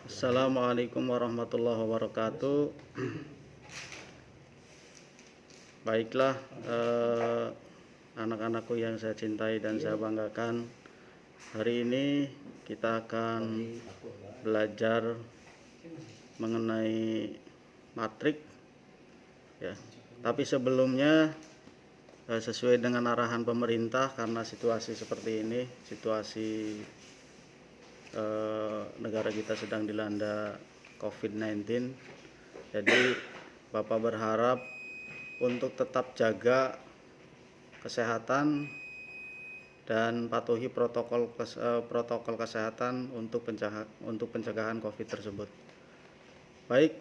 Assalamualaikum warahmatullahi wabarakatuh. Baiklah, anak-anakku yang saya cintai dan saya banggakan, hari ini kita akan belajar mengenai matrik, ya. Tapi sebelumnya, sesuai dengan arahan pemerintah, karena situasi seperti ini, situasi negara kita sedang dilanda COVID-19, jadi Bapak berharap untuk tetap jaga kesehatan dan patuhi protokol kesehatan untuk pencegahan COVID tersebut. Baik,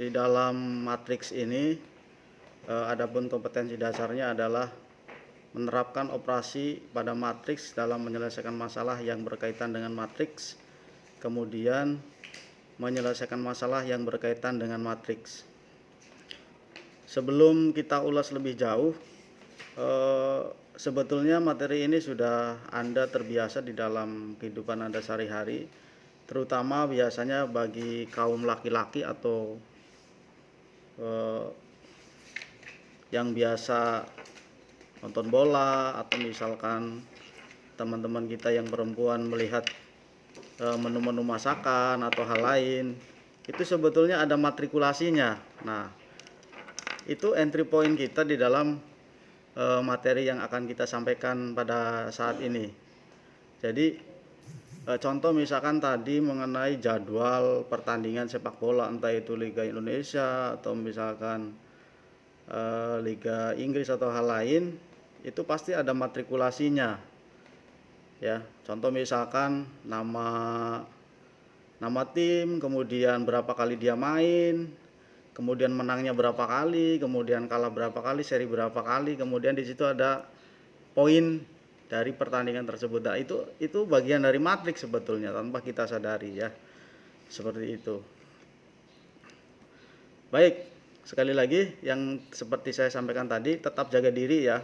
di dalam matriks ini adapun kompetensi dasarnya adalah menerapkan operasi pada matriks dalam menyelesaikan masalah yang berkaitan dengan matriks, kemudian menyelesaikan masalah yang berkaitan dengan matriks. Sebelum kita ulas lebih jauh, sebetulnya materi ini sudah Anda terbiasa di dalam kehidupan Anda sehari-hari, terutama biasanya bagi kaum laki-laki atau yang biasa nonton bola, atau misalkan teman-teman kita yang perempuan melihat menu-menu masakan atau hal lain, itu sebetulnya ada matrikulasinya. Nah, itu entry point kita di dalam materi yang akan kita sampaikan pada saat ini. Jadi contoh misalkan tadi mengenai jadwal pertandingan sepak bola, entah itu Liga Indonesia atau misalkan Liga Inggris atau hal lain, itu pasti ada matrikulasinya, ya. Contoh misalkan nama tim, kemudian berapa kali dia main, kemudian menangnya berapa kali, kemudian kalah berapa kali, seri berapa kali, kemudian di situ ada poin dari pertandingan tersebut. Nah, itu bagian dari matriks sebetulnya tanpa kita sadari, ya. Seperti itu. Baik, sekali lagi yang seperti saya sampaikan tadi, tetap jaga diri, ya,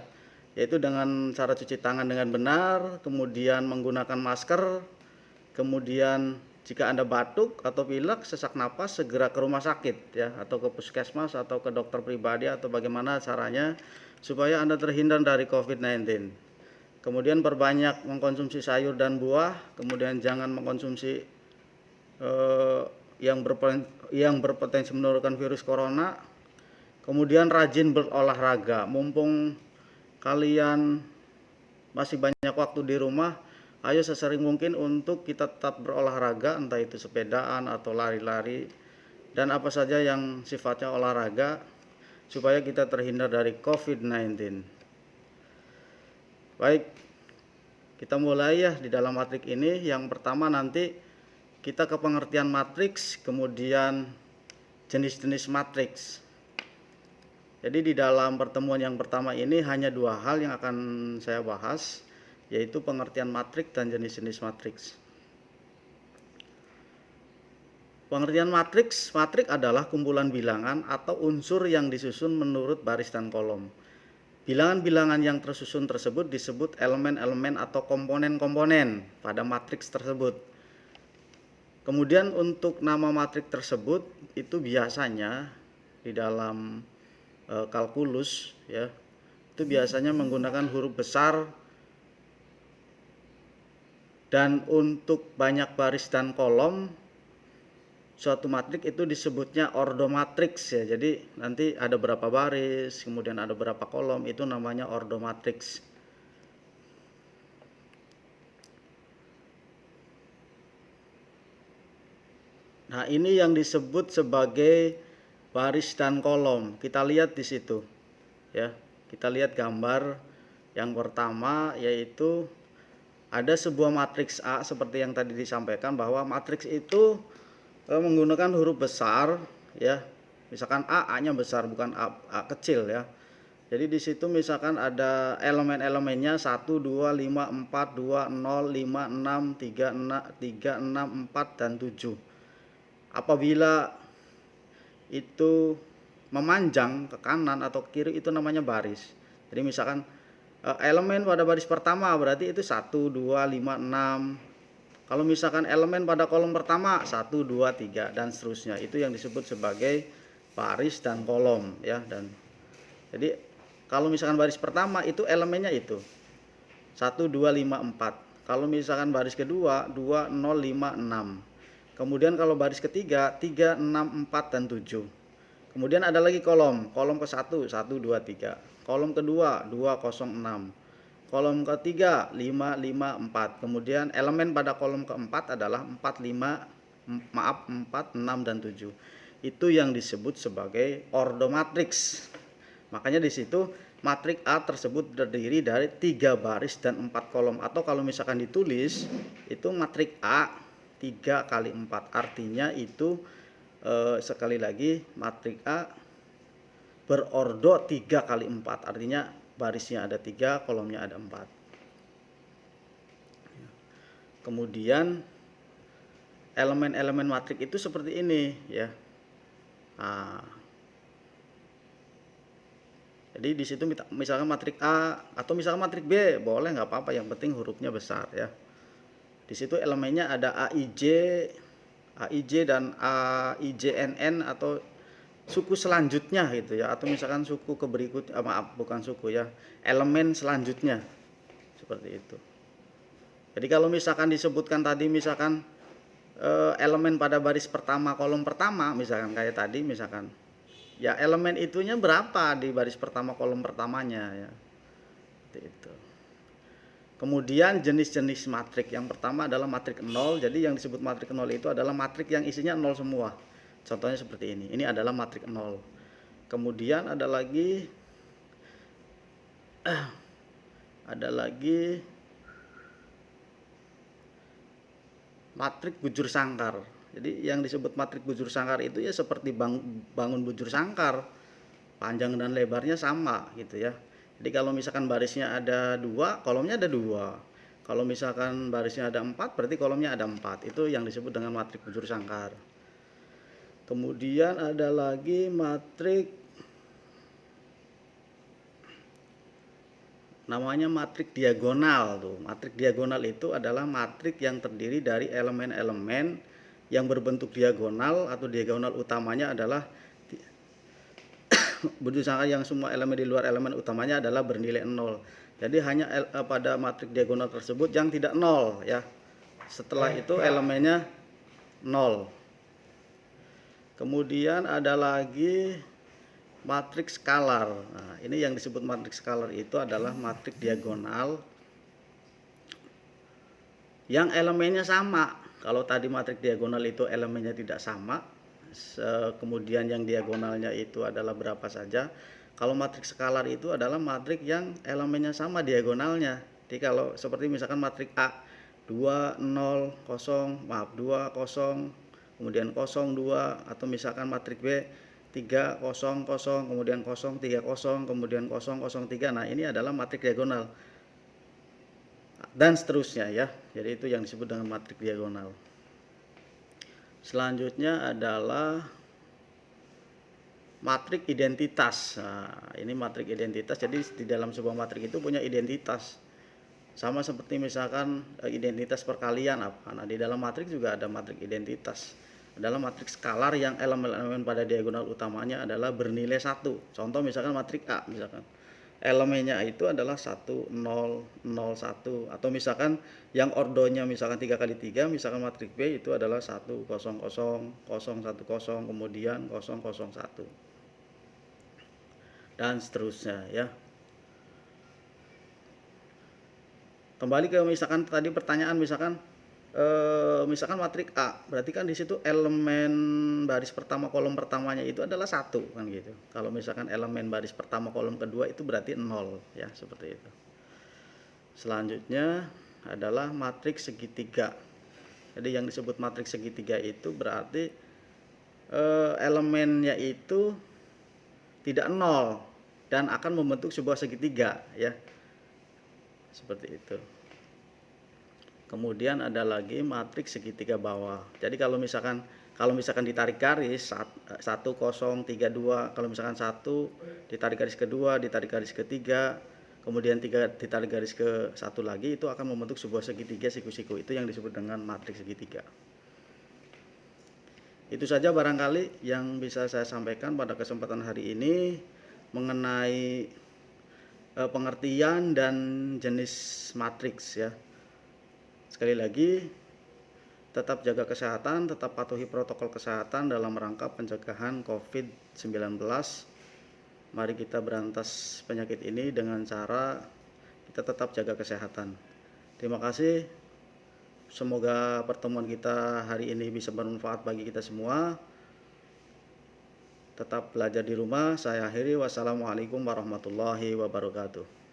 yaitu dengan cara cuci tangan dengan benar, kemudian menggunakan masker, kemudian jika Anda batuk atau pilek, sesak napas, segera ke rumah sakit, ya, atau ke puskesmas atau ke dokter pribadi, atau bagaimana caranya supaya Anda terhindar dari COVID-19. Kemudian perbanyak mengkonsumsi sayur dan buah, kemudian jangan mengkonsumsi yang berpotensi menurunkan virus corona. Kemudian rajin berolahraga, mumpung kalian masih banyak waktu di rumah, ayo sesering mungkin untuk kita tetap berolahraga, entah itu sepedaan atau lari-lari dan apa saja yang sifatnya olahraga, supaya kita terhindar dari COVID-19. Baik, kita mulai, ya, di dalam matriks ini. Yang pertama nanti kita ke pengertian matriks, kemudian jenis-jenis matriks. Jadi di dalam pertemuan yang pertama ini hanya dua hal yang akan saya bahas, yaitu pengertian matriks dan jenis-jenis matriks. Pengertian matriks adalah kumpulan bilangan atau unsur yang disusun menurut baris dan kolom. Bilangan-bilangan yang tersusun tersebut disebut elemen-elemen atau komponen-komponen pada matriks tersebut. Kemudian untuk nama matriks tersebut itu biasanya di dalam kalkulus, ya, itu biasanya menggunakan huruf besar, dan untuk banyak baris dan kolom suatu matriks itu disebutnya ordomatriks, ya. Jadi nanti ada berapa baris, kemudian ada berapa kolom, itu namanya ordomatriks. Nah, ini yang disebut sebagai baris dan kolom. Kita lihat di situ, ya. Kita lihat gambar yang pertama, yaitu ada sebuah matriks A seperti yang tadi disampaikan, bahwa matriks itu menggunakan huruf besar, ya. Misalkan A-nya besar, bukan A kecil, ya. Jadi di situ misalkan ada elemen-elemennya 1, 2, 5, 4, 2, 0, 5, 6, 3, 6, 4, dan 7. Apabila itu memanjang ke kanan atau ke kiri, itu namanya baris. Jadi misalkan elemen pada baris pertama berarti itu 1, 2, 5, 6, Kalau misalkan elemen pada kolom pertama 1, 2, 3 dan seterusnya, itu yang disebut sebagai baris dan kolom ya. Dan jadi kalau misalkan baris pertama itu elemennya itu 1, 2, 5, 4. Kalau misalkan baris kedua 2, 0, 5, 6. Kemudian kalau baris ketiga 3, 6, 4 dan 7. Kemudian ada lagi kolom ke 1, 1, 2, 3. Kolom kedua 2, 0, 6. Kolom ketiga 5, 5, 4. Kemudian elemen pada kolom keempat adalah 4, 6 dan 7. Itu yang disebut sebagai ordomatriks. Makanya di situ matriks A tersebut terdiri dari 3 baris dan 4 kolom. Atau kalau misalkan ditulis itu matriks A 3 kali 4. Artinya itu sekali lagi matriks A berordo 3 kali 4. Artinya barisnya ada 3, kolomnya ada 4. Kemudian elemen-elemen matriks itu seperti ini ya. Nah, jadi di situ misalkan matriks A atau misalkan matriks B boleh, nggak apa-apa, yang penting hurufnya besar ya. Di situ elemennya ada AIJ dan AIJNN atau suku selanjutnya gitu ya, atau misalkan suku ke berikut, maaf bukan suku ya, elemen selanjutnya seperti itu. Jadi kalau misalkan disebutkan tadi misalkan elemen pada baris pertama kolom pertama misalkan kayak tadi misalkan ya elemen itunya berapa di baris pertama kolom pertamanya ya, seperti itu. Kemudian jenis-jenis matriks yang pertama adalah matriks 0. Jadi yang disebut matriks 0 itu adalah matriks yang isinya 0 semua. Contohnya seperti ini. Ini adalah matriks 0. Kemudian ada lagi matriks bujur sangkar. Jadi yang disebut matriks bujur sangkar itu ya seperti bangun bujur sangkar. Panjang dan lebarnya sama gitu ya. Jadi kalau misalkan barisnya ada 2, kolomnya ada 2. Kalau misalkan barisnya ada 4, berarti kolomnya ada 4. Itu yang disebut dengan matriks bujur sangkar. Kemudian ada lagi matriks namanya matriks diagonal tuh. Matriks diagonal itu adalah matriks yang terdiri dari elemen-elemen yang berbentuk diagonal atau diagonal utamanya adalah bujur sangkar yang semua elemen di luar elemen utamanya adalah bernilai 0. Jadi hanya pada matriks diagonal tersebut yang tidak 0 ya. Setelah itu elemennya 0. Kemudian ada lagi matriks skalar. Nah, ini yang disebut matriks skalar itu adalah matriks diagonal yang elemennya sama. Kalau tadi matriks diagonal itu elemennya tidak sama, kemudian yang diagonalnya itu adalah berapa saja. Kalau matriks skalar itu adalah matriks yang elemennya sama diagonalnya. Jadi kalau seperti misalkan matriks A 2, 0, 0, 2, 0, kemudian 0, 2, atau misalkan matriks B 3, 0, 0, kemudian 0, 3, 0, kemudian 0, 0, 3. Nah ini adalah matriks diagonal dan seterusnya ya. Jadi itu yang disebut dengan matriks diagonal. Selanjutnya adalah matriks identitas. Nah, ini matriks identitas. Jadi di dalam sebuah matriks itu punya identitas. Sama seperti misalkan identitas perkalian apa. Nah, di dalam matriks juga ada matriks identitas. Adalah matriks skalar yang elemen-elemen pada diagonal utamanya adalah bernilai 1. Contoh misalkan matriks A misalkan. Elemennya itu adalah 1, 0, 0, 1. Atau misalkan yang ordonya misalkan 3 kali 3, misalkan matriks B itu adalah 1, 0, 0, 0, 1, 0, kemudian 0, 0, 1. Dan seterusnya ya. Kembali ke misalkan tadi pertanyaan misalkan matriks A, berarti kan di situ elemen baris pertama kolom pertamanya itu adalah 1 kan gitu. Kalau misalkan elemen baris pertama kolom kedua itu berarti 0 ya, seperti itu. Selanjutnya adalah matriks segitiga. Jadi yang disebut matriks segitiga itu berarti elemennya itu tidak 0 dan akan membentuk sebuah segitiga ya. Seperti itu. Kemudian ada lagi matriks segitiga bawah. Jadi kalau misalkan ditarik garis 1, 0, 3, 2, kalau misalkan 1 ditarik garis kedua, ditarik garis ketiga, kemudian ditarik garis ke satu lagi, itu akan membentuk sebuah segitiga siku-siku. Itu yang disebut dengan matriks segitiga. Itu saja barangkali yang bisa saya sampaikan pada kesempatan hari ini mengenai pengertian dan jenis matriks ya. Sekali lagi, tetap jaga kesehatan, tetap patuhi protokol kesehatan dalam rangka pencegahan COVID-19. Mari kita berantas penyakit ini dengan cara kita tetap jaga kesehatan. Terima kasih. Semoga pertemuan kita hari ini bisa bermanfaat bagi kita semua. Tetap belajar di rumah. Saya akhiri. Wassalamualaikum warahmatullahi wabarakatuh.